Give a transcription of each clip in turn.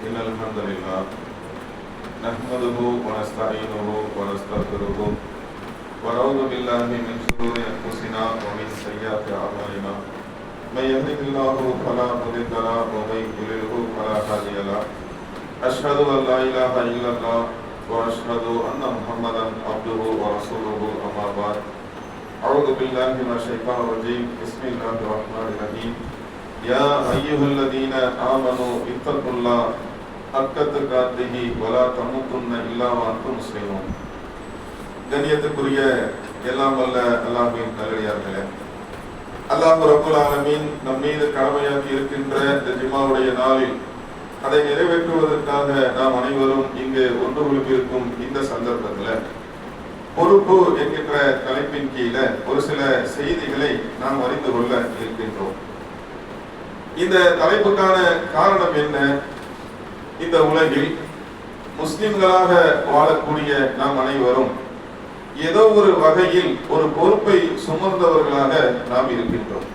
إن الحمد لله نحمده ونستعينه ونستغفره ونعوذ بالله من شرور أنفسنا ومن سيئات أعمالنا من يهده الله فلا مضل له ومن يضلل فلا هادي له أشهد أن لا إله إلا الله وأشهد أن محمدا عبده ورسوله أما بعد أعوذ بالله من الشيطان الرجيم بسم الله الرحمن الرحيم يا أيها الذين آمنوا اتقوا الله حق تقاته ولا تموتن إلا وأنتم مسلمون. கண்ணியத்துக்குரிய எல்லாம் வல்ல அல்லாஹ்வின் நல்லடியார்களே, அல்லாஹ் ரப்பல் ஆலமீன் நம் மீது கடமையாக்கி இருக்கின்ற இந்த ஜும்மாவுடைய நாளில் அதை நிறைவேற்றுவதற்காக நாம் அனைவரும் இங்கு ஒன்று குழுமியிருக்கும் இந்த சந்தர்ப்பத்தில் பொறுப்பு என்கின்ற தலைப்பின் கீழே ஒரு சில செய்திகளை நாம் அறிந்து கொள்ள இருக்கின்றோம். இந்த தலைப்புக்கான காரணம் என்ன? இந்த உலகில் முஸ்லிம்களாக வாழக்கூடிய நாம் அனைவரும் ஏதோ ஒரு வகையில் ஒரு பொறுப்பை சுமந்தவர்களாக நாம் இருக்கின்றோம்.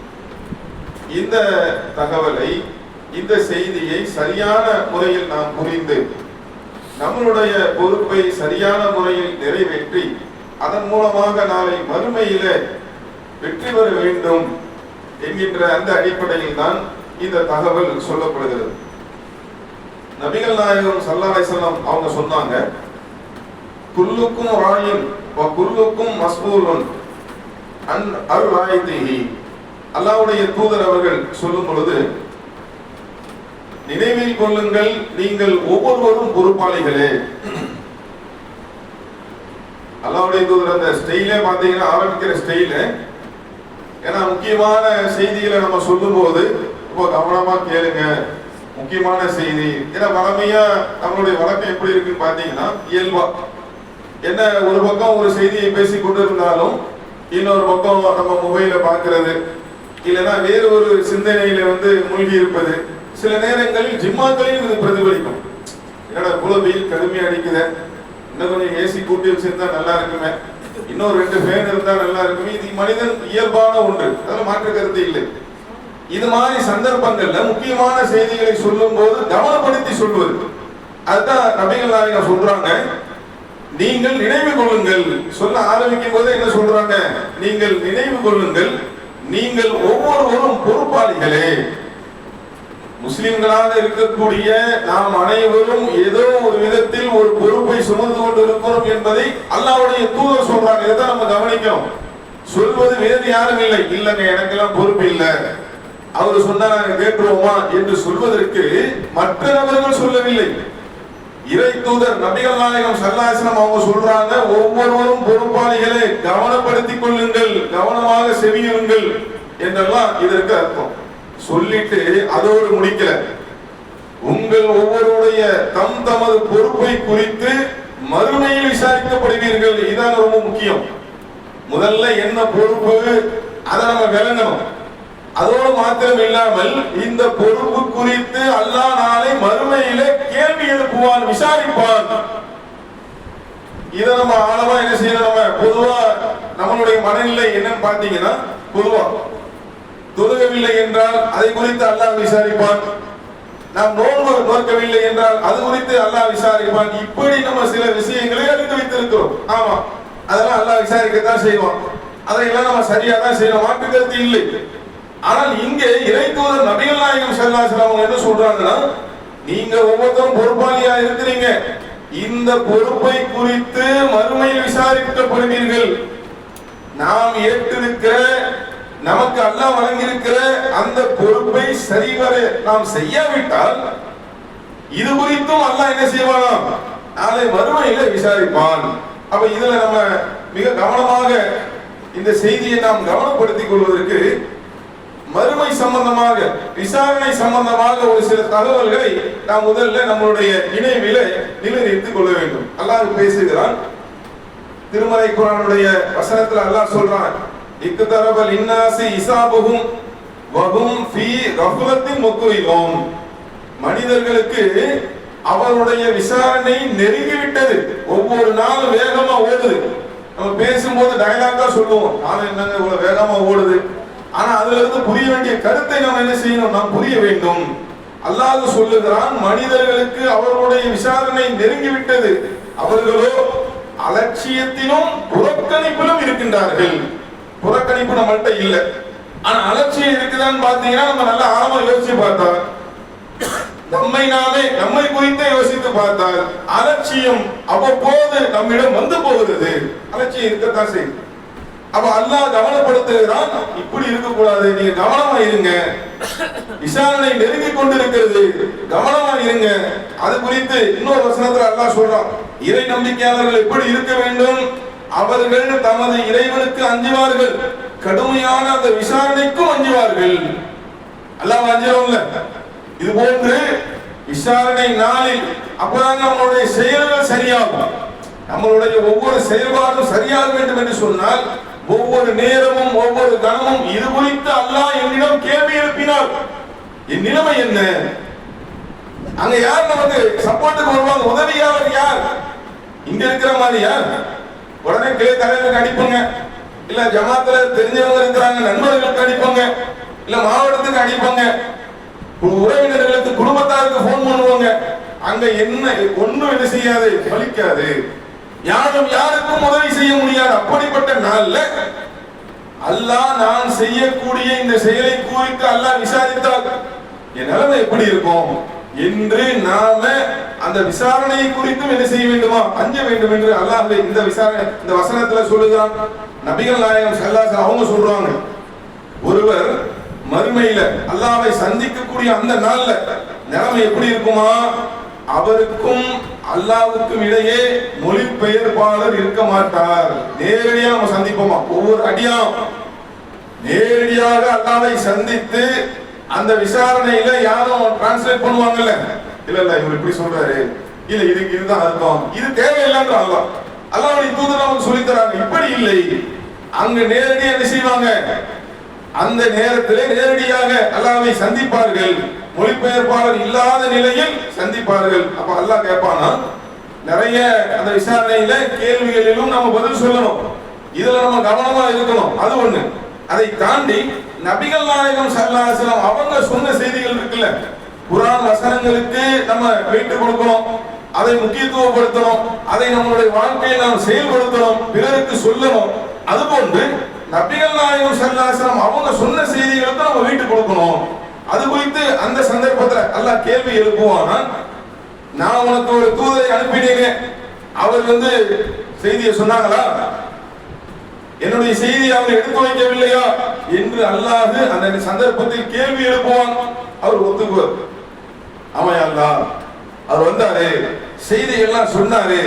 இந்த தகவலை, இந்த செய்தியை சரியான முறையில் நாம் புரிந்து நம்மளுடைய பொறுப்பை சரியான முறையில் நிறைவேற்றி அதன் மூலமாக நாளை மறுமையிலே வெற்றி பெற வேண்டும் என்கின்ற அந்த அடிப்படையில் தான் இந்த தகவல் சொல்லப்படுகிறது. நபிகள் நாயகம் ஸல்லல்லாஹு அலைஹி வஸல்லம் அவங்க சொன்னாங்க, குல்லுக்கும் ராயின் வ குல்லுக்கும் மஸ்ஊலுன் அன் அர்ராயிதிஹி. அல்லாஹ்வுடைய தூதர் அவர்கள் சொல்லும் பொழுது, நினைவில் கொள்ளுங்கள், நீங்கள் ஒவ்வொருவரும் பொறுப்பாளிகளே. அல்லாஹ்வுடைய தூதர் அந்த ஸ்டைலே பாத்தீங்கன்னா, ஆரம்பிக்கிற ஸ்டைல, ஏன்னா முக்கியமான செய்திகளை நம்ம சொல்லும் போது ரொம்ப கவனமா கேளுங்க, முக்கியமான செய்தி. ஏன்னா வளமையா நம்மளுடைய வழக்கம் எப்படி இருக்குன்னு பாத்தீங்கன்னா, இயல்பா என்ன ஒரு பக்கம் ஒரு செய்தியை பேசி கொண்டு இருந்தாலும் இன்னொரு பக்கம் நம்ம மொபைல பாக்குறது, இல்லைன்னா வேறு ஒரு சிந்தனையில மூழ்கி இருப்பது. சில நேரங்களில் ஜிம்மாக்களையும் இது பிரதிபலிக்கும். என்னடா இவ்வளவு வெயில் கடுமையா அடிக்குது, இன்னும் கொஞ்சம் ஏசி கூட்டி வச்சிருந்தா நல்லா இருக்குமே, இன்னொரு 2 ஃபேன் இருந்தா நல்லா இருக்குமே. இது மனிதன் இயல்பான ஒன்று, அதில் மாற்று கருத்து இல்லை. இது மாதிரி சந்தர்ப்பங்கள்ல முக்கியமான செய்திகளை சொல்லும் போது கவனப்படுத்தி சொல்வது. அதுதான் நபிகள் நாயகம் சொல்றாங்க, நீங்கள் நினைவு கொள்ளுங்கள். சொல்ல ஆரம்பிக்கும் போது என்ன சொல்றாங்க? நீங்கள் நினைவு கொள்ளுங்கள், நீங்கள் ஒவ்வொருவரும் பொறுப்பாளிகளே. முஸ்லிம்களாக இருக்கக்கூடிய நாம் அனைவரும் ஏதோ ஒரு விதத்தில் ஒரு பொறுப்பை சுமந்து கொண்டு இருக்கிறோம் என்பதை அல்லாஹ்வுடைய தூதர் சொல்றாங்க. இதைதான் நம்ம கவனிக்கணும். சொல்வது வேறு யாரும் இல்லை, இல்லங்க எனக்கெல்லாம் பொறுப்பு இல்லை, அவர் சொன்னா நாங்க கேட்டுருவோமா என்று சொல்வதற்கு மற்ற நபர்கள் சொல்லவில்லை. இறை தூதர் நபிகள் நாயகம் ஸல்லல்லாஹு அலைஹி வஸல்லம் அவங்க சொல்றாங்க, ஒவ்வொருவரும் பொறுப்பாளிகளை கவனப்படுத்திக் கொள்ளுங்கள், கவனமாக செவியுங்கள் என்றெல்லாம் இதற்கு அர்த்தம். சொல்லிட்டு அதோடு முடிக்கல, உங்கள் ஒவ்வொருடைய தமது பொறுப்பை குறித்து மறுமையில் விசாரிக்கப்படுவீர்கள். இதான் ரொம்ப முக்கியம். முதல்ல என்ன பொறுப்பு அதை நம்ம விளங்கணும். அதோடு மாத்திரம் இல்லாமல் இந்த பொறுப்பு குறித்து அல்லாஹ் நாளை மறுமையிலே கேள்வி எழுப்புவான், விசாரிப்பான். இதை நம்ம ஆழமா என்ன செய்யணும்? நம்ம பொதுவா நம்மளுடைய மனநிலை என்னன்னு பாத்தீங்கன்னா, பொதுவா தொழுகவில்லை என்றால் அதை குறித்து அல்லாஹ் விசாரிப்பான், நாம் நோன்பு நோக்கவில்லை என்றால் அது குறித்து அல்லாஹ் விசாரிப்பான். இப்படி நம்ம சில விஷயங்களை அறிந்து வைத்திருக்கிறோம். ஆமா, அதெல்லாம் அல்லாஹ் விசாரிக்கத்தான் செய்வான். அதையெல்லாம் நம்ம சரியா தான் செய்யணும், மாற்று கருத்து இல்லை. ஆனால் இங்கே இறை தூதர் நபிகள் நாயகம் ஸல்லல்லாஹு அலைஹி வஸல்லம் என்ன சொல்றாங்கன்னா, நீங்க ஒவ்வொருத்தரும் பொறுப்பாளியா இருக்கிறீங்க, இந்த பொறுப்பை குறித்து மறுமையில் விசாரிக்கப்படுவீர்கள். நாம் ஏற்றிருக்கிற, நமக்கு அல்லாஹ் வழங்கியிருக்கிற அந்த பொறுப்பை சரிவர நாம் செய்யாவிட்டால் இது குறித்தும் அல்லாஹ் என்ன செய்வானாம்? நாளை மறுமையில விசாரிப்பான். அப்ப இதுல நம்ம மிக கவனமாக இந்த செய்தியை நாம் கவனப்படுத்திக் கொள்வதற்கு மறுமை சம்பந்தமாக, விசாரணை சம்பந்தமாக ஒரு சில தகவல்களை நாம் முதல்ல நம்மளுடைய நினைவில நிலைநிறுத்திக் கொள்ள வேண்டும். அல்லாஹ் பேசுகிறான். திருமறை குர்ஆனுடைய வசனத்துல அல்லாஹ் சொல்றான், இக்தரபல் இன்னாசி இசாபுஹும் வஹும் ஃபீ கஃலத்தின் முக்ரிலூன். மனிதர்களுக்கு அவருடைய விசாரணை நெருங்கிவிட்டது. ஒவ்வொரு நாளும் வேகமா ஓடுது. நம்ம பேசும்போது டயலாக்கா சொல்லுவோம், நானும் என்னங்க இவ்வளவு வேகமா ஓடுது. ஆனா அதுல இருந்து புரிய வேண்டிய கருத்தை நாம் என்ன செய்யணும்? நாம் புரிய வேண்டும். அல்லாஹ் சொல்லுகிறான், மனிதர்களுக்கு அவர்களுடைய விசாரணை நெருங்கிவிட்டது, அவர்களோ அலட்சியத்திலும் புறக்கணிப்பிலும் இருக்கின்றார்கள். புறக்கணிப்பு நம்மள்கிட்ட இல்லை, ஆனா அலட்சியம் இருக்குதான்னு பாத்தீங்கன்னா நம்ம நல்லா ஆழமா யோசிச்சு பார்த்தா, நம்மை குறித்து யோசித்து பார்த்தால் அலட்சியம் அவ்வப்போது நம்மிடம் வந்து போகிறது. அலட்சியம் இருக்கத்தான் செய்யும். அப்ப அல்லாஹ் கவனப்படுத்துகிறான், இப்படி இருக்கக்கூடாது, நீங்க கவனமா இருங்க, விசாரணை நெருங்கி கொண்டிருக்கிறது, கவனமா இருங்க. அது குறித்து இன்னொரு வசனத்துல அல்லாஹ் சொல்றான், இறை நம்பிக்கையாளர்கள் எப்படி இருக்க வேண்டும், அவர்கள் தமது இறைவனுக்கு அஞ்சுவார்கள், கடுமையான அந்த விசாரணைக்கும் அஞ்சுவார்கள். அல்லாஹ் அஞ்சுறோம்ல, இது போன்று விசாரணை நாளில் அப்பதான் நம்மளுடைய செயல்கள் சரியாகும். நம்மளுடைய ஒவ்வொரு செயல்பாடும் சரியாக வேண்டும் என்று சொன்னால் ஒவ்வொரு நேரமும் ஒவ்வொரு கணமும் இது குறித்து அல்லாஹ் என்னிடம் கேள்வி எழுப்பினார், என் நிலைமை என்ன, அங்க யார் நமக்கு சப்போர்ட்டுக்கு வருவாங்க, உதவியாளர் யார், இங்க இருக்கிற மாதிரி யார், உடனே கிளை தலைவருக்கு அடிப்போங்க, இல்ல ஜமாத்துல தெரிஞ்சவங்க இருக்கிறாங்க நண்பர்களுக்கு அடிப்போங்க, இல்ல மாவட்டத்துக்கு அடிப்போங்க, உறவினர்களுக்கு குடும்பத்தாருக்கு போன் பண்ணுவாங்க. அங்க என்ன ஒண்ணும் என்ன செய்யாது, பலிக்காது, யாரும் யாருக்கும் உதவி செய்ய முடியாது. அப்படிப்பட்ட நாள்ல அல்லாஹ் நான் செய்யக்கூடிய இந்த செயலை குறித்து அல்லாஹ் விசாரித்தால் என் நிலைமை எப்படி இருக்கும் என்று நாம அந்த விசாரணையை குறித்தும் என்ன செய்ய வேண்டுமா, அஞ்ச வேண்டும் என்று அல்லாஹ் இந்த விசாரணை இந்த வசனத்துல சொல்லுகிறான். நபிகள் நாயகம் ஸல்லல்லாஹு அலைஹி வஸல்லம் அவங்க சொல்றாங்க, ஒருவர் மறுமையில அல்லாஹ்வை சந்திக்கக்கூடிய அந்த நாள்ல நிலைமை எப்படி இருக்குமா, அவருக்கும் அல்லாஹ்வுக்கும் இடையே மொழிபெயர்ப்பாளர் இருக்க மாட்டார். நேரடியாக நம்ம சந்திப்போமா, ஒவ்வொரு அடியாம் நேரடியாக அல்லாஹ்வை சந்தித்து அந்த விசாரணையில யாரும் டிரான்ஸ்லேட் பண்ணுவாங்கல்ல, இல்ல இல்ல இவர் இப்படி சொல்றாரு, இல்ல இதுக்கு இதுதான் அர்த்தம், இது தேவையில்லைன்ற அல்லாஹ்வுடைய தூதர் நமக்கு சொல்லி தராங்க. இப்படி இல்லை, அங்க நேரடியாக என்ன செய்வாங்க, அந்த நேரத்திலே நேரடியாக அல்லாஹ்வை சந்திப்பார்கள், மொழிபெயர்ப்பாளர் இல்லாத நிலையில் சந்திப்பார்கள். அப்ப அல்லாஹ் கேட்பானா, நிறைய அந்த விசாரணையில கேள்விகளிலும் நம்ம பதில் சொல்லணும், இதுல நம்ம கவனமா இருக்கணும், அது ஒண்ணு. அதை தாண்டி நபிகள் நாயகம் ஸல்லல்லாஹு அலைஹி வஸல்லம் அவங்க சொன்ன செய்திகள் இருக்குல்ல, குர்ஆன் வசனங்களுக்கு நம்ம வெயிட் கொடுக்கணும், அதை முக்கியத்துவப்படுத்தணும், அதை நம்மளுடைய வாழ்க்கையில் நாம் செயல்படுத்தணும், பிறருக்கு சொல்லணும். அதுபோன்று நபிகள் நாயகம் ஸல்லல்லாஹு அலைஹி வஸல்லம் அவங்க சொன்ன செய்திகளுக்கு நம்ம வெயிட் கொடுக்கணும். அது குறித்து அந்த சந்தர்ப்பத்தில் அல்லாஹ் கேள்வி எழுப்புவானா, நான் உனக்கு ஒரு தூதரை அனுப்பினேன், அவர் செய்தியை சொன்னாங்களா, என்னுடைய செய்தியை அவர் எடுத்து வைக்கவில்லையா என்று அல்லாஹ் அந்த சந்தர்ப்பத்தில் கேள்வி எழுப்புவான். அவர் ஒத்துக்குவார், ஆமா அல்லாஹ் அவர் வந்தாரு, செய்தியெல்லாம் சொன்னாரு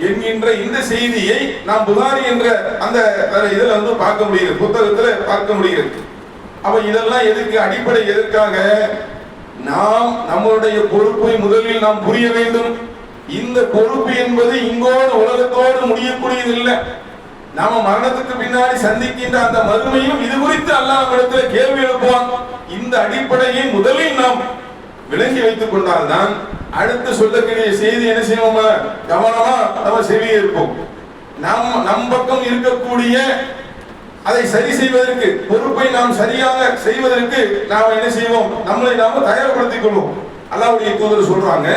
என்கின்ற இந்த செய்தியை நாம் புகாரி என்ற அந்த இதுல பார்க்க முடியுது, புத்தகத்துல பார்க்க முடியுது. அப்ப இதெல்லாம் எதுக்கு, அடிப்படை எதற்காக, நாம் நம்மளுடைய பொறுப்பை முதலில் நாம் புரிய வேண்டும். இந்த பொறுப்பு என்பது இங்கோடு உலகத்தோடு முடியக்கூடியது இல்லை, நாம மரணத்துக்கு பின்னாடி சந்திக்கின்ற அந்த மறுமையும் இது குறித்து அல்லாஹ் இடத்துல கேள்வி எழுப்புவான். இந்த அடிப்படையை முதலில் நாம் விளங்கி வைத்துக் கொண்டால்தான் அடுத்து சொல்லக்கூடிய செய்தி என்ன செய்வோம், கவனமா நம்ம செவியே இருப்போம். நம் பக்கம் இருக்கக்கூடிய அதை சரி செய்வதற்கு, பொறுப்பை நாம் சரியாக செய்வதற்கு நாம் என்ன செய்வோம், நம்மளை நாம தயார்படுத்திக் கொள்வோம். அல்லாஹ்வுடைய தூதர் சொல்றாங்க,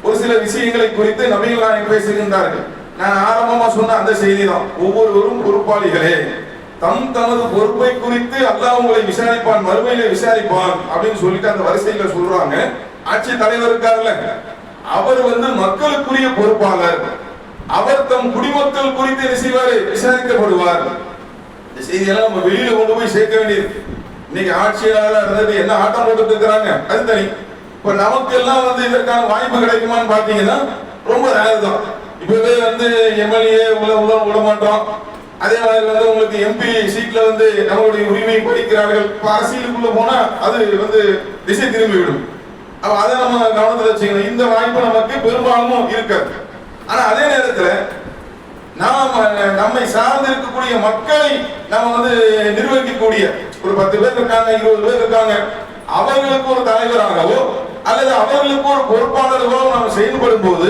ஒரு சில விஷயங்களை குறித்து நபிகள் நாயகம் பேசுகின்றார்கள். நான் ஆரம்பமா சொன்ன அந்த செய்தி தான், ஒவ்வொருவரும் பொறுப்பாளிகளே, தமது பொறுப்பை குறித்து அல்லாஹ் உங்களை விசாரிப்பான், மறுமையில விசாரிப்பான் அப்படின்னு சொல்லிட்டு அந்த வரிசையில சொல்றாங்க. ஆட்சி தலைவர் இருக்காருல்ல, அவர் மக்களுக்குரிய பொறுப்பாளர், அவர் தம் குடிமக்கள் குறித்து என்ன செய்வாரு, விசாரிக்கப்படுவார். இந்த செய்தியெல்லாம் நம்ம வெளியில கொண்டு போய் சேர்க்க வேண்டியது. இன்னைக்கு ஆட்சியாளர் இருந்தது என்ன ஆட்டம் போட்டு இருக்கிறாங்க, அது தனி. இப்ப நமக்கு எல்லாம் இதற்கான வாய்ப்பு கிடைக்குமான்னு பாத்தீங்கன்னா ரொம்ப ரேர் தான். இப்பவே எம்எல்ஏ விட மாட்டோம். அதே மாதிரி உங்களுக்கு எம்பி சீட்ல நம்மளுடைய உரிமையை படிக்கிறார்கள். அரசியலுக்குள்ள போனா அது திசை திரும்பி விடும். அப்ப அதை நம்ம கவனத்தில் வச்சுக்கணும். இந்த வாய்ப்பு நமக்கு பெரும்பாலும் இருக்காது. ஆனா அதே நேரத்துல நாம் நம்மை சார்ந்து இருக்கக்கூடிய மக்களை நம்ம நிர்வகிக்கக்கூடிய ஒரு 10 பேர் இருக்காங்க, 20 பேர் இருக்காங்க, அவர்களுக்கு ஒரு தலைவராகவோ அல்லது அவர்களுக்கு ஒரு பொறுப்பாளர்களோ நாம் செயல்படும் போது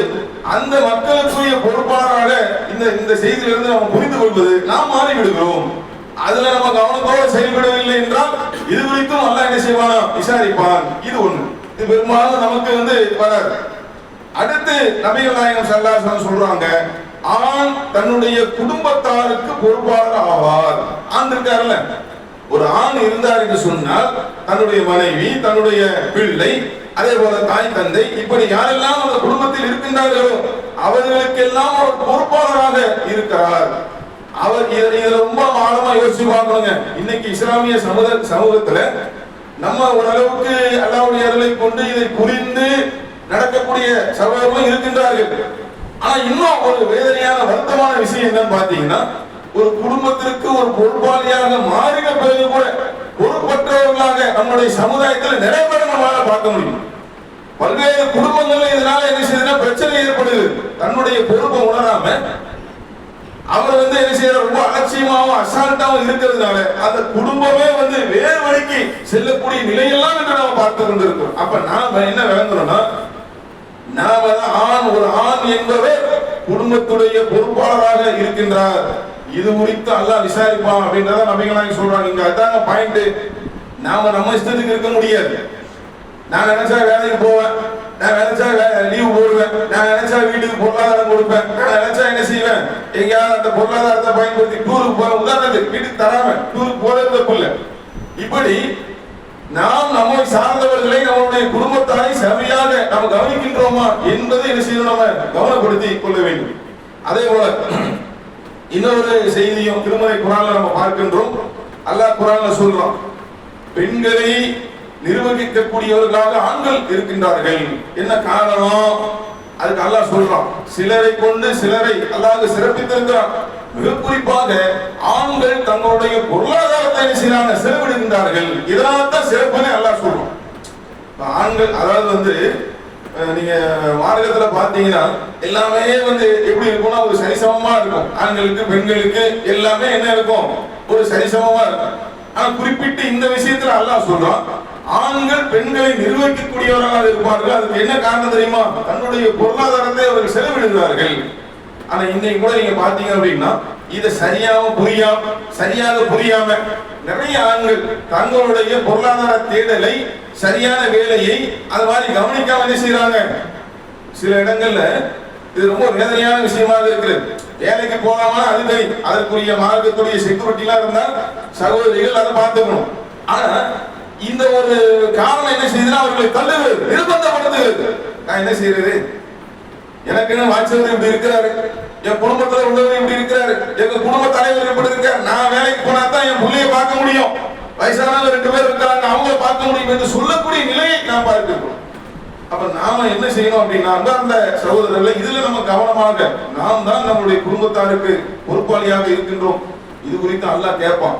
அந்த மக்களுக்குரிய பொறுப்பாளராக இந்த செய்தியிலிருந்து நம்ம புரிந்து கொள்வது நாம் மாறிவிடுகிறோம். அதுல நம்ம கவனத்தோடு செயல்படவில்லை என்றால் இது குறித்தும் அல்லாஹ் என்ன செய்வானா, விசாரிப்பான். இது ஒண்ணு. இது பெரும்பாலும் நமக்கு வராது. அடுத்து நபிகள் நாயகம் ஸல்லல்லாஹு அலைஹி வஸல்லம் சொல்றாங்க, ஆண் தன்னுடைய குடும்பத்தாருக்கு பொறுப்பாளர் ஆவார். ஆண் இருக்காருல்ல, ஒரு ஆண் இருந்தார் என்று சொன்னால் தன்னுடைய மனைவி, தன்னுடைய பிள்ளை, அதே போல தாய் தந்தை, இப்படி யாரெல்லாம் அந்த குடும்பத்தில் இருக்கின்றார்களோ அவர்களுக்கெல்லாம் அவர் பொறுப்பாளராக இருக்கிறார். அவர் இதை ரொம்ப ஆழமா யோசிச்சு பார்க்கணுங்க. இன்னைக்கு இஸ்லாமிய சமூகத்துல நம்ம ஓரளவுக்கு அல்லாஹ்வுடைய அருளை கொண்டு இதை புரிந்து நடக்கக்கூடிய சகோதரர்களும் இருக்கின்றார்கள். ஆனா இன்னும் ஒரு வேதனையான வருத்தமான விஷயம் என்னன்னு பாத்தீங்கன்னா, ஒரு குடும்பத்திற்கு ஒரு பொறுப்பாளியாக மாறின பிறகு கூட பொறுப்பற்றவர்களாக நம்முடைய சமுதாயத்தில் நிறைய பேர் நம்மளால பார்க்க முடியும். பல்வேறு குடும்பங்கள்ல இதனால என்ன செய்யுதுன்னா பிரச்சனை ஏற்படுது. தன்னுடைய பொறுப்பை உணராம அவர் என்ன செய்யற ரொம்ப அலட்சியமாவும் அசால்ட்டாவும் இருக்கிறதுனால அந்த குடும்பமே வேறு வழிக்கு செல்லக்கூடிய நிலையெல்லாம் என்று நாம பார்த்து கொண்டிருக்கிறோம். அப்ப நாம என்ன விளங்கணும்னா, நாம ஒரு ஆண் என்பவர் குடும்பத்துடைய பொறுப்பாளராக இருக்கின்றார். இது குறித்து அல்லாஹ் விசாரிப்பான் அப்படின்றத நபிகள் நாயகம் சொல்றாங்க. இங்க அதாங்க பாயிண்ட். நாம நம்ம இஷ்டத்துக்கு இருக்க முடியாது. நான் நினைச்சா வேலைக்கு போவேன், நான் நினைச்சா லீவ் போடுவேன், நான் நினைச்சா வீட்டுக்கு பொருளாதாரம் கொடுப்பேன், நான் நினைச்சா என்ன செய்வேன், எங்கேயாவது அந்த பொருளாதாரத்தை பயன்படுத்தி டூருக்கு போற, உதாரணத்துக்கு வீட்டுக்கு தராம டூருக்கு போறது தப்பு இல்லை. இப்படி நாம் நம்மை சார்ந்தவர்களை, நம்முடைய குடும்பத்தாரை சரியாக நாம் கவனிக்கின்றோமா என்பதை என்ன செய்யணும், நம்ம கவனப்படுத்தி கொள்ள வேண்டும். அதே போல இன்னொரு செய்தியும் திருமறை குர்ஆன்ல நம்ம பார்க்கின்றோம். அல்லாஹ் குர்ஆன்ல சொல்றான், பெண்களை நிர்வகிக்கக்கூடியவர்களாக ஆண்கள் இருக்கின்றார்கள். என்ன காரணம்? அதுக்கு அல்லாஹ் சொல்றான், சிலரை கொண்டு சிலரை அல்லாஹ் சிறப்பித்திருக்கிறான். மிக குறிப்பாக ஆண்கள் தங்களுடைய பொருளாதாரத்தை செய்யறாங்க, செலவிடுகின்றார்கள். இதனால தான் சிறப்புன்னு அல்லாஹ் சொல்றான். ஆண்கள் அதாவது நீங்க மார்க்கத்துல பாத்தீங்கன்னா எல்லாமே எப்படி இருக்கும்னா ஒரு சரிசமமா இருக்கும். ஆண்களுக்கு பெண்களுக்கு எல்லாமே என்ன இருக்கும், ஒரு சரிசமமா இருக்கும். ஆனா குறிப்பிட்டு இந்த விஷயத்துல அல்லாஹ் சொல்றான், ஆண்கள் பெண்களை நிர்வகிக்கக்கூடியவர்களாக இருப்பார்கள். அதுக்கு என்ன காரணம் தெரியுமா? தன்னுடைய பொருளாதாரத்தை அவர்கள் செலவிடுகிறார்கள். ஆனா இன்னைக்கு கூட நீங்க பாத்தீங்க அப்படின்னா இதை சரியாக புரியாம நிறைய ஆண்கள் தங்களுடைய பொருளாதார தேடலை, சரியான வேலையை அது மாதிரி கவனிக்காம என்ன செய்யறாங்க. சில இடங்கள்ல இது ரொம்ப வேதனையான விஷயமாக இருக்கிறது. வேலைக்கு போகாம அது தெரியும், அதற்குரிய மார்க்கத்துடைய செக்யூரிட்டி எல்லாம் இருந்தா சகோதரிகள் அதை பார்த்துக்கணும். ஆனா இந்த ஒரு காரணம் என்ன செய்யுதுன்னா அவர்களை தள்ளுகிறது, நிர்பந்தப்படுத்துகிறது. நான் என்ன செய்யறது, எனக்குன்னு வாட்ஸ்அப் இப்படி இருக்கிறாரு, என் குடும்பத்துல உள்ளவர் இப்படி இருக்கிறாரு, எங்க குடும்ப தலைவர் இப்படி இருக்காரு, நான் வேலைக்கு போனா தான் என் பிள்ளைய பார்க்க முடியும், வயசானவங்க 2 பேர் இருக்காங்க அவங்கள பார்க்க முடியும் என்று சொல்லக்கூடிய நிலையை நாம் பார்க்கிறோம். அப்ப நாம என்ன செய்யணும் அப்படின்னா, அந்த சகோதரர்களை இதுல நம்ம கவனமாக, நாம் தான் நம்முடைய குடும்பத்தாருக்கு பொறுப்பாளியாக இருக்கின்றோம். இது குறித்து அல்லாஹ் கேட்பான்.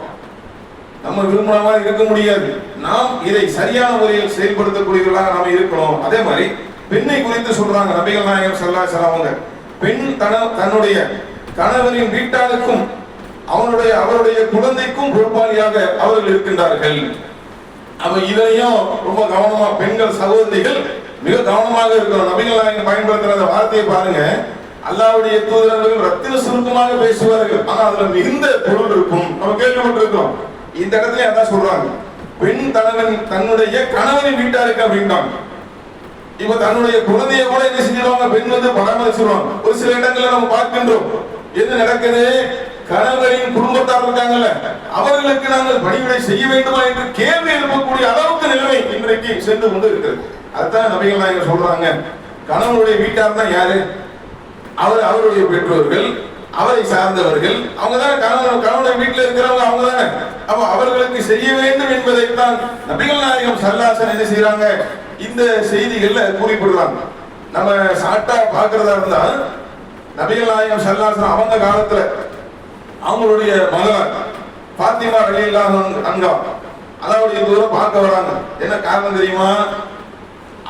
நம்ம விரும்பினமா இருக்க முடியாது. நாம் இதை சரியான முறையில் செயல்படுத்தக்கூடியவர்களாக நாம இருக்கணும். அதே மாதிரி பெண்ணை குறித்து சொல்றாங்க நபிகள் நாயகம் ஸல்லல்லாஹு அலைஹி வஸல்லம், பெண் தன்னுடைய கணவரின் வீட்டாருக்கும் அவருடைய குழந்தைக்கும் பொறுப்பாளியாக அவர்கள் இருக்கின்றார்கள். அப்ப இதையும் ரொம்ப கவனமா பெண்கள் சகோதரிகள் மிக கவனமாக இருக்கணும். நபிகள் நாயகம் பயன்படுத்துற அந்த வார்த்தையை பாருங்க, அல்லாஹ்வுடைய தூதர்கள் ரத்தின சுருக்கமாக பேசுவார்கள், ஆனா அதுல மிகுந்த பொருள் இருக்கும். நம்ம கேள்விப்பட்டிருக்கோம். இந்த இடத்துல அதான் சொல்றாங்க, பெண் தன்னுடைய கணவனின் வீட்டாருக்கு அப்படின்றாங்க. இப்ப தன்னுடைய குழந்தைய கூட என்ன செஞ்சிருவாங்க, பெண் பராமரிச்சிருவாங்க. ஒரு சில இடங்கள்ல நம்ம பார்க்கின்றோம், என்ன நடக்குது, கணவரின் குடும்பத்தார் இருக்காங்கல்ல, அவர்களுக்கு நாங்கள் பணிவிடை செய்ய வேண்டுமா என்று கேள்வி எழுப்பக்கூடிய அளவுக்கு நிலைமை இன்றைக்கு சென்று கொண்டு இருக்கிறது. அதுதான் நபிகள் நாயகம் சொல்றாங்க, கணவனுடைய வீட்டார் தான் யாரு, அவருடைய பெற்றோர்கள், அவரை சார்ந்தவர்கள், அவங்க தானே கணவனுடைய வீட்டில் இருக்கிறவங்க, அவங்க தானே. அப்ப அவர்களுக்கு செய்ய வேண்டும் என்பதைத்தான் நபிகள் நாயகம் ஸல்லல்லாஹு அலைஹி வஸல்லம் என்ன செய்யறாங்க, இந்த செய்திகள்ல குறிப்பிடுறாங்க. நம்ம சாட்டா பாக்குறதா இருந்தா நபிகள் நாயகம் ஸல்லல்லாஹு அலைஹி வஸல்லம் அவங்க காலத்துல அவங்களுடைய மகளார் ஃபாத்திமா ரலியல்லாஹு அன்ஹா அல்லாஹ்வுடைய தூதரை பார்க்க வராங்க. என்ன காரணம் தெரியுமா?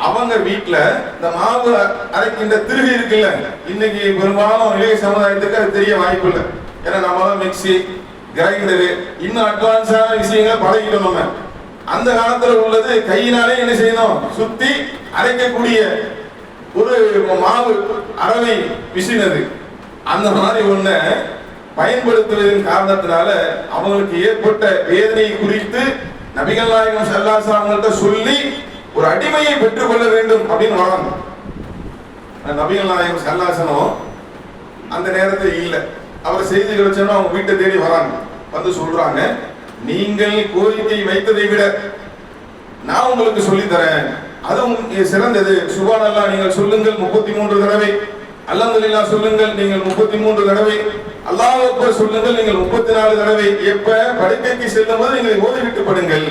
அவங்க வீட்டுல இந்த மாவு அரைக்கின்ற திருகு இருக்குல்ல, இன்னைக்கு பெரும்பாலும் இளைய சமுதாயத்துக்கு அது தெரிய வாய்ப்பு இல்லை. ஏன்னா நம்ம தான் மிக்சி, கிரைண்டரு, இன்னும் அட்வான்ஸான விஷயங்களை பழகிட்டோம். நம்ம அந்த காலத்துல உள்ளது கையினாலே என்ன செய்யணும், சுத்தி அரைக்கக்கூடிய ஒரு மாவு அரவை மிஷின் அது. அந்த மாதிரி ஒண்ண பயன்படுத்துவதன் காரணத்தினால அவங்களுக்கு ஏற்பட்ட வேதனை குறித்து நபிகள் நாயகம் ஸல்லல்லாஹு அலைஹி வஸல்லம் சொல்லி ஒரு அடிமையை பெற்றுக்கொள்ள வேண்டும் அப்படின்னு வராங்க. நபிகள் நாயகம் ஸல்லல்லாஹு அந்த நேரத்தில் இல்லை. அவர் செய்தி கிடைச்சோன்னா அவங்க வீட்டை தேடி வராங்க. வந்து சொல்றாங்க, நீங்கள் கோரிக்கை வைத்ததை விட நான் உங்களுக்கு சொல்லித்தரேன், அதுவும் சிறந்தது. சுப்ஹானல்லாஹ் நீங்கள் சொல்லுங்கள் 33 தடவை, அல்ஹம்துலில்லாஹ் சொல்லுங்கள் நீங்கள் 33 தடவை, அல்லாஹ் அக்பர் சொல்லுங்கள் நீங்கள் 34 தடவை. எப்ப படுக்கைக்கு செல்லும் போது நீங்கள் ஓதிவிட்டு படுங்கள்.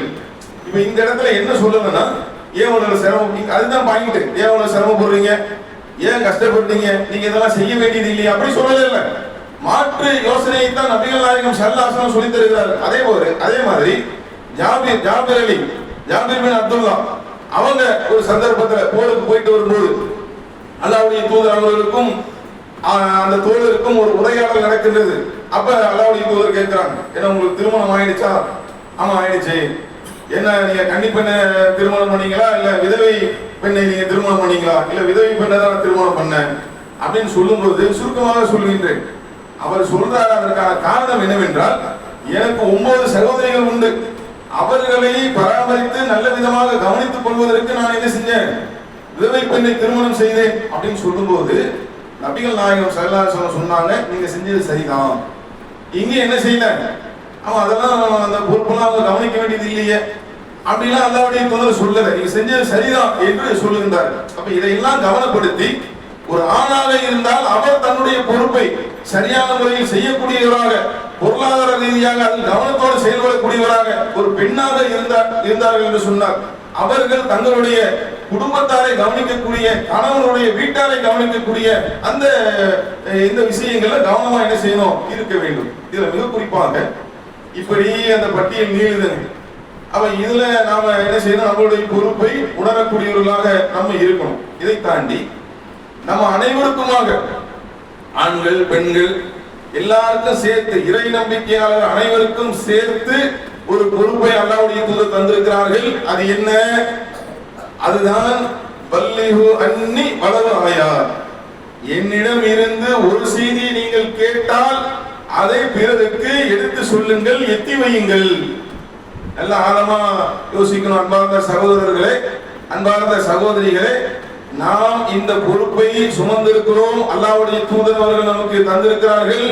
இப்ப இந்த இடத்துல என்ன சொல்லணும்னா, ஏன் உங்களை சிரமம், அதுதான் பாயிண்ட். ஏன் உங்களை சிரமப்படுறீங்க, ஏன் கஷ்டப்படுறீங்க, நீங்க இதெல்லாம் செய்ய வேண்டியது இல்லையா அப்படி சொல்லல. இல்லை, மாற்று யோசனையை தான் நபிகள் நாயகம் ஸல்லல்லாஹு அலைஹி வஸல்லம் சொல்லி தருகிறார். அதே மாதிரி ஜாபிர் பின் அப்துல்லா அவங்க ஒரு சந்தர்ப்பத்தில் போருக்கு போயிட்டு வரும்போது அல்லாஹ்வுடைய தூதர் அவர்களுக்கும் அந்த தோழருக்கும் ஒரு உரையாடல் நடக்கின்றது. அப்ப அல்லாஹ்வுடைய தூதர் கேட்கிறாங்க, என்ன உங்களுக்கு திருமணம் ஆயிடுச்சா? ஆமா ஆயிடுச்சு. என்ன நீங்க கன்னி பெண்ணை திருமணம் பண்ணீங்களா இல்ல விதவை பெண்ணை நீங்க திருமணம் பண்ணீங்களா? இல்ல விதவை பெண்ணை தான் திருமணம் பண்ண அப்படின்னு சொல்லும்போது சுருக்கமாக சொல்கின்றேன். அவர் சொல்றாரு, அதற்கான காரணம் என்னவென்றால், எனக்கு 9 சகோதரிகள் உண்டு, அவர்களை பராமரித்து நல்ல விதமாக கவனித்துக் கொள்வதற்கு நான் என்ன செஞ்சேன், விதவை பெண்ணை திருமணம் செய்தேன் அப்படின்னு சொல்லும்போது நபிகள் நாயகம் ஸல்லல்லாஹு அலைஹி வஸல்லம் சொன்னாங்க, நீங்க செஞ்சது சரிதான். இங்க என்ன செய்யல, அவன் அதெல்லாம் அந்த பொறுப்பெல்லாம் அவங்க கவனிக்க வேண்டியது இல்லையே அப்படிலாம் அல்லாஹ்வுடைய தூதர் சொல்லல, நீங்க செஞ்சது சரிதான் என்று சொல்லுகின்றார். அப்ப இதையெல்லாம் கவனப்படுத்தி ஒரு ஆணாக இருந்தால் அவர் தன்னுடைய பொறுப்பை சரியான முறையில் செய்யக்கூடியவராக, பொருளாதார ரீதியாக அதில் கவனத்தோடு செயல்படக்கூடியவராக ஒரு பெண்ணாக இருந்தார்கள் என்று சொன்னார். அவர்கள் தங்களுடைய குடும்பத்தாரை கவனிக்கக்கூடிய, கணவனுடைய வீட்டாரை கவனிக்கக்கூடிய அந்த இந்த விஷயங்களை கவனமா என்ன செய்யணும், இருக்க வேண்டும். இதுல மிக குறிப்பாக இப்படி அந்த பட்டியல் நீளுதுங்க. அப்ப இதுல நாம என்ன செய்யணும், நம்மளுடைய பொறுப்பை உணரக்கூடியவர்களாக நம்ம இருக்கணும். இதை தாண்டி நம்ம அனைவருக்குமாக, ஆண்கள் பெண்கள் எல்லாருக்கும் சேர்த்து, இறை நம்பிக்கையாளர் அனைவருக்கும் சேர்த்து ஒரு பொறுப்பை அல்லாஹ்வுடைய தூதர் தந்திருக்கிறார்கள். அது என்ன? அதுதான் பல்லிஹு அன்னி வலவு ஆயா, என்னிடம் இருந்து ஒரு செய்தியை நீங்கள் கேட்டால் அதை பிறருக்கு எடுத்து சொல்லுங்கள், எத்தி வையுங்கள். நல்ல ஆழமா யோசிக்கணும். அன்பார்ந்த சகோதரர்களே, அன்பார்ந்த சகோதரிகளே, நாம் இந்த பொறுப்பை சுமந்திருக்கிறோம். அல்லாஹ்வுடைய தூதர் அவர்கள் நமக்கு தந்திருக்கிறார்கள்.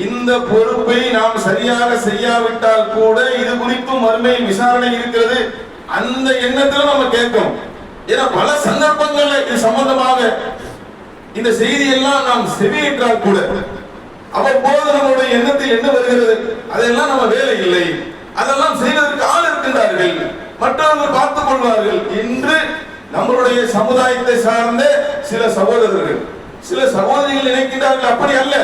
இந்த பொறுப்பை நாம் சரியாக செய்யாவிட்டால் கூட இது குறித்தும் மறுமையில் விசாரணை இருக்கிறது, அந்த எண்ணத்துல நம்ம கேட்கணும். ஏன்னா பல சந்தர்ப்பங்கள்ல இது சம்பந்தமாக இந்த செய்தியெல்லாம் நாம் செவியேற்றால் கூட அவ்வப்போது நம்மளுடைய எண்ணத்தில் என்ன வருகிறது, அதெல்லாம் நம்ம வேலை இல்லை, அதெல்லாம் செய்வதற்கு ஆள் இருக்கின்றார்கள், மற்றவர்கள் பார்த்துக் கொள்வார்கள் என்று நம்மளுடைய சமுதாயத்தை சார்ந்த சில சகோதரர்கள், சில சகோதரிகள் நினைக்கின்றார்கள். அப்படி அல்ல.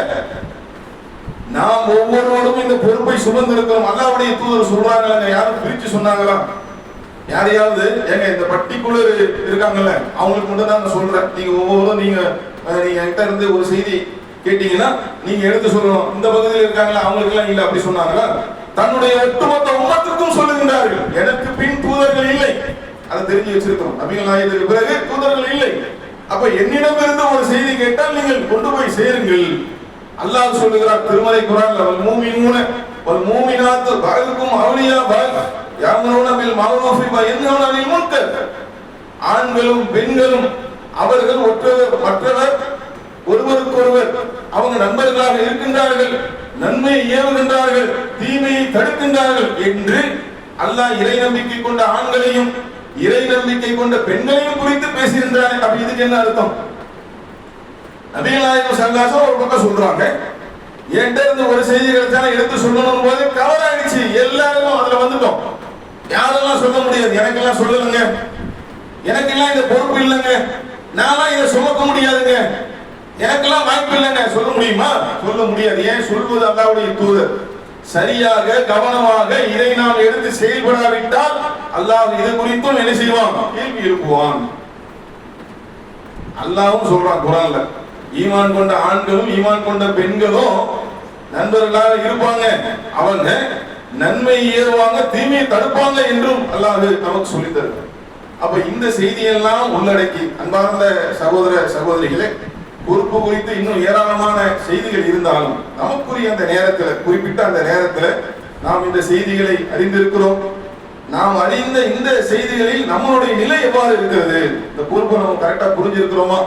நாம் ஒவ்வொருவரும் இந்த பொறுப்பை சுமந்திருக்கிறோம். அல்லாஹ்வுடைய தூதர் சொல்றாங்க, யாரும் பிரிச்சு சொன்னாங்களா? யாரையாவது ஏங்க இந்த பர்டிகுலர் இருக்காங்கல்ல, அவங்களுக்கு மட்டும் தான் நான் சொல்றேன், நீங்க ஒவ்வொருவரும் நீங்க என்கிட்ட இருந்து ஒரு செய்தி கேட்டீங்கன்னா நீங்க எடுத்து சொல்லணும், இந்த பகுதியில் இருக்காங்களா அவங்களுக்கு எல்லாம் இல்ல அப்படி சொன்னாங்களா? தன்னுடைய ஒட்டுமொத்த உம்மத்துக்கும் சொல்லுகின்றார்கள், எனக்கு பின் தூதர்கள் இல்லை, அதை தெரிஞ்சு வச்சிருக்கிறோம். நபிகள் நாயகத்துக்கு பிறகு தூதர்கள் இல்லை. அப்ப என்னிடம் இருந்து ஒரு செய்தி கேட்டால் நீங்கள் கொண்டு போய் சேருங்கள். அல்லாஹ் சொல்லுகிறார் திருமலை குர்ஆன்ல, வல் மூமினூன வல் மூமினாத்து பஅதுக்கும் அவுலியா பஅத் யஅமுருன பில் மஅரூஃபி வ யன்ஹவுன அனில் முன்கர். ஆண்களும் பெண்களும் அவர்கள் மற்றவர் ஒருவருக்கொருவர் அவங்க நண்பர்களாக இருக்கின்றார்கள், நன்மையை ஏவுகின்றார்கள், தீமையை தடுக்கின்றார்கள் என்று அல்லாஹ் இறை நம்பிக்கை கொண்ட ஆண்களையும் இறை நம்பிக்கை கொண்ட பெண்களையும் குறித்து பேசுகின்றார். அப்ப இதுக்கு என்ன அர்த்தம்? நபிகள் நாயகம் ஸல்லல்லாஹு அலைஹி வஸல்லம் ஒரு பக்கம் சொல்றாங்க, என்கிட்ட இருந்து ஒரு செய்தி கிடைச்சா எடுத்து சொல்லணும் போது கவர் ஆயிடுச்சு, எல்லாரும் அதுல வந்துட்டோம். யாரெல்லாம் சொல்ல முடியாது, எனக்கெல்லாம் சொல்லலுங்க, எனக்கெல்லாம் இந்த பொறுப்பு இல்லைங்க, நான்லாம் இதை சுமக்க முடியாதுங்க, எனக்கெல்லாம் வாய்ப்பு இல்லைங்க, சொல்ல முடியுமா? சொல்ல முடியாது. ஏன்? சொல்வது அல்லாஹ்வுடைய தூதர். சரியாக கவனமாக இதை நாம் எடுத்து செயல்படாவிட்டால் அல்லாஹ் இது குறித்தும் என்ன செய்வான்? கேள்வி எழுப்புவான். அல்லாஹ்வும் சொல்றான் குர்ஆன்ல, ஈமான் கொண்ட ஆண்களும் ஈமான் கொண்ட பெண்களும் நண்பர்களாக இருப்பாங்க, அவங்க நன்மை ஏறுவாங்க, தீமையை தடுப்பாங்க என்றும் அல்லாஹ் நமக்கு சொல்லி தருகிறார். அப்ப இந்த செய்தியெல்லாம் உள்ளடக்கி அன்பார்ந்த சகோதர சகோதரிகளே, பொறுப்பு குறித்து இன்னும் ஏராளமான செய்திகள் இருந்தாலும் நமக்குரிய அந்த நேரத்தில், குறிப்பிட்ட அந்த நேரத்தில் நாம் இந்த செய்திகளை அறிந்திருக்கிறோம். நாம் அறிந்த இந்த செய்திகளில் நம்மளுடைய நிலை எவ்வாறு இருக்கிறது? இந்த பொறுப்பை நம்ம கரெக்டா புரிஞ்சிருக்கிறோமா?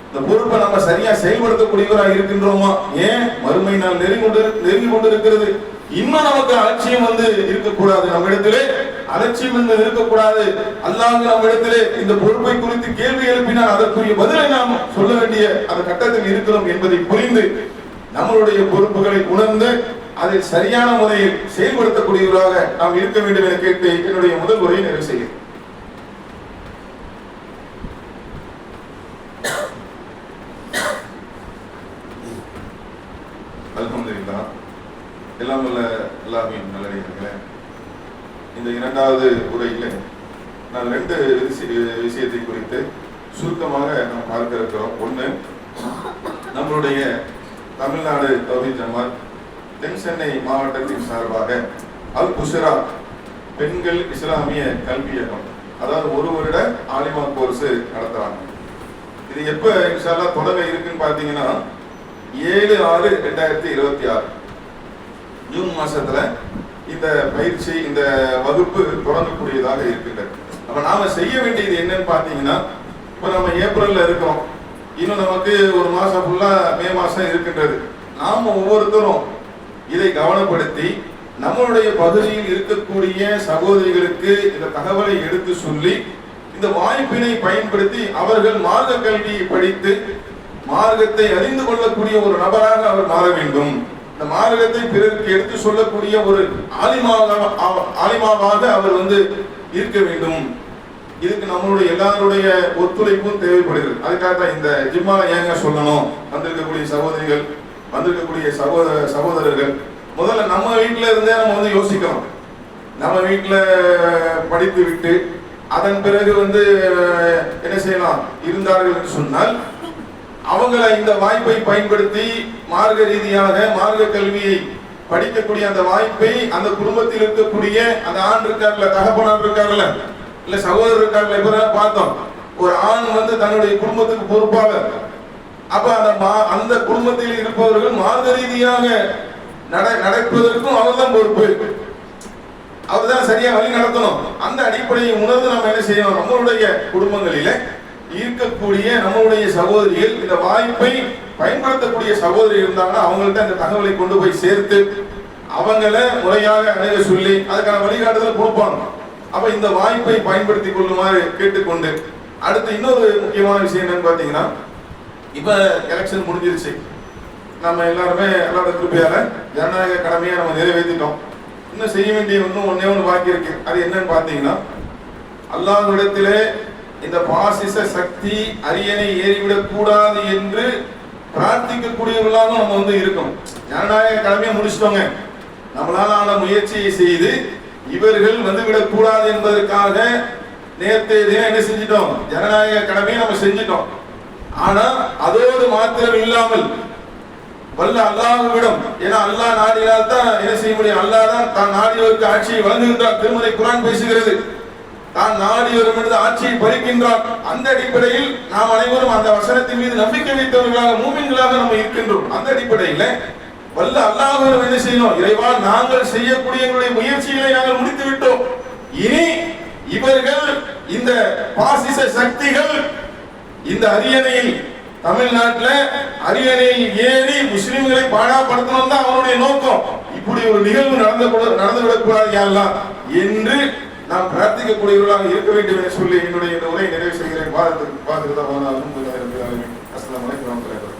இந்த பொறுப்பை நம்ம சரியா செயல்படுத்தக்கூடியவராக இருக்கின்றோமா? ஏன் மறுமை நாள் நெருங்கி கொண்டிருக்கிறது. இன்னும் நமக்கு அலட்சியம் இருக்கக்கூடாது. நம்ம இடத்திலே அலட்சியம் இருக்கக்கூடாது. அல்லாஹ் நம்ம இடத்திலே இந்த பொறுப்பை குறித்து கேள்வி எழுப்பினால் அதற்குரிய பதிலை நாம் சொல்ல வேண்டிய அந்த கட்டத்தில் இருக்கிறோம் என்பதை புரிந்து நம்மளுடைய பொறுப்புகளை உணர்ந்து அதை சரியான முறையில் செயல்படுத்தக்கூடியவராக நாம் இருக்க வேண்டும் என கேட்டு என்னுடைய முதல் உரையை நிறைவு செய்கிறேன். அல்ஹம்துலில்லாஹ். எல்லாம் வல்ல அல்லாஹ்வின் நல்லடியார்களே, இந்த இரண்டாவது உரையில நான் ரெண்டு விஷயத்தை குறித்து சுருக்கமாக நாம் பார்க்க இருக்கிறோம். ஒன்று, நம்மளுடைய தமிழ்நாடு தௌஹீத் ஜமாத் தென் சென்னை மாவட்டத்தின் சார்பாக அல் புஷரா பெண்கள் இஸ்லாமிய கல்வியகம், அதாவது ஒரு வருட ஆலிமா கோர்ஸ் நடத்துறாங்க. இது எப்ப இன்ஷா அல்லாஹ் தொடங்க இருக்குன்னு பாத்தீங்கன்னா 7/6/2026 ஜூன் மாசத்துல இந்த பயிற்சி, இந்த வகுப்பு தொடங்கக்கூடியதாக இருக்கின்றது. அப்ப நாம செய்ய வேண்டியது என்னன்னு பாத்தீங்கன்னா, இப்ப நம்ம ஏப்ரல்ல இருக்கிறோம், இன்னும் நமக்கு ஒரு மாசம் ஃபுல்லா மே மாசம் இருக்கின்றது. நாம ஒவ்வொருத்தரும் இதை கவனப்படுத்தி நம்மளுடைய பகுதியில் இருக்கக்கூடிய சகோதரிகளுக்கு இந்த தகவலை எடுத்து சொல்லி இந்த வாய்ப்பினை பயன்படுத்தி அவர்கள் மார்க்க கல்வியை படித்து மார்க்கத்தை அறிந்து கொள்ளக்கூடிய ஒரு நபராக அவர் மாற வேண்டும். இந்த மார்க்கத்தை பிறருக்கு எடுத்து சொல்லக்கூடிய ஒரு ஆலிமாவாக அவர் இருக்க வேண்டும். இதுக்கு நம்மளுடைய எல்லாருடைய ஒத்துழைப்பும் தேவைப்படுகிறது. அதுக்காக தான் இந்த ஜிம்மால ஏங்க சொல்லணும், வந்திருக்கக்கூடிய சகோதரிகள், வந்திருக்கக்கூடிய சகோதரர்கள் முதல்ல நம்ம வீட்டில இருந்தே நம்ம யோசிக்கணும். நம்ம வீட்டில படித்து விட்டு அதன் பிறகு என்ன செய்யலாம் இருந்தார்கள் என்று சொன்னால் அவங்களை இந்த வாய்ப்பை பயன்படுத்தி மார்க்க ரீதியாக மார்க்க கல்வியை படிக்கக்கூடிய அந்த வாய்ப்பை அந்த குடும்பத்தில் இருக்கக்கூடிய அந்த ஆண் இருக்கார்ல, தகப்பனார் இருக்கார்ல, இல்ல சகோதரர் இருக்கார்ல, இப்ப பார்த்தோம் ஒரு ஆண் தன்னுடைய குடும்பத்துக்கு பொறுப்பாளர். அப்ப அந்த குடும்பத்தில் இருப்பவர்கள் மார்க்க ரீதியாக நடப்பதற்கும் அவர்தான் பொறுப்பு. அவர்தான் சரியா வழி நடத்தணும். அந்த அடிப்படையை உணர்ந்து நம்ம என்ன செய்யணும், நம்மளுடைய குடும்பங்களில இருக்கக்கூடிய நம்மளுடைய சகோதரிகள் இந்த வாய்ப்பை பயன்படுத்தக்கூடிய சகோதரி இருந்தாங்கன்னா அவங்கள்ட்ட அந்த தகவலை கொண்டு போய் சேர்த்து அவங்களை முறையாக அணுக சொல்லி அதுக்கான வழிகாட்டுதல் கொடுப்பாங்க. அப்ப இந்த வாய்ப்பை பயன்படுத்திக் கொள்ளுமாறு கேட்டுக்கொண்டு, அடுத்து இன்னொரு முக்கியமான விஷயம் என்னன்னு பாத்தீங்கன்னா, இப்ப எலெக்ஷன் முடிஞ்சிருச்சு. நம்ம எல்லாருமே எல்லாரோட திருப்பியால ஜனநாயக கடமையை நம்ம நிறைவேற்றிட்டோம். இன்னும் செய்ய வேண்டிய ஒன்னே ஒன்று பாக்கி இருக்கு. அது என்னன்னு பாத்தீங்கன்னா, அல்லாஹ்விடத்திலே இந்த பாசிச சக்தி அரியணை ஏறிவிடக் கூடாது என்று பிரார்த்திக்கக்கூடியவர்களாக நம்ம இருக்கணும். ஜனநாயக கடமையை முடிச்சிட்டோங்க. நம்மளால ஆன முயற்சியை செய்து இவர்கள் விடக் கூடாது என்பதற்காக நேற்றைய தினம் என்ன செஞ்சிட்டோம், ஜனநாயக கடமையை நம்ம செஞ்சிட்டோம். ஆனா அதோடு மாத்திரம் இல்லாமல் வல்ல அல்லாஹ்விடம், ஏன்னா அல்லாஹ் நாடினால் தான் என்ன செய்ய முடியும், அல்லாஹ் தான் தான் நாடியவருக்கு ஆட்சியை வழங்குகின்றார். திருமறை குர்ஆன் பேசுகிறது, தான் நாடியவரிடமிருந்து ஆட்சியை பறிக்கின்றார். அந்த அடிப்படையில் நாம் அனைவரும் அந்த வசனத்தின் மீது நம்பிக்கை வைத்தவர்களாக மூமின்களாக நம்ம இருக்கின்றோம். அந்த அடிப்படையில் வல்ல அல்லாஹ்விடம் என்ன செய்யணும், இறைவா நாங்கள் செய்யக்கூடிய எங்களுடைய முயற்சிகளை நாங்கள் முடித்து விட்டோம். இனி இவர்கள் இந்த பாசிச சக்திகள் இந்த அரியணையில் தமிழ்நாட்டில் அரியணையில் ஏறி முஸ்லிம்களை பாடாப்படுத்தணும் தான் அவருடைய நோக்கம். இப்படி ஒரு நிகழ்வு நடந்துவிடக்கூடாது யாரெல்லாம் என்று நாம் பிரார்த்திக்கக்கூடியவர்களாக இருக்க வேண்டும் என சொல்லி என்னுடைய இந்த உரையை நிறைவு செய்கிறேன். அஸ்ஸலாமு அலைக்கும் வரஹ்மத்துல்லாஹி வபரகாத்துஹு.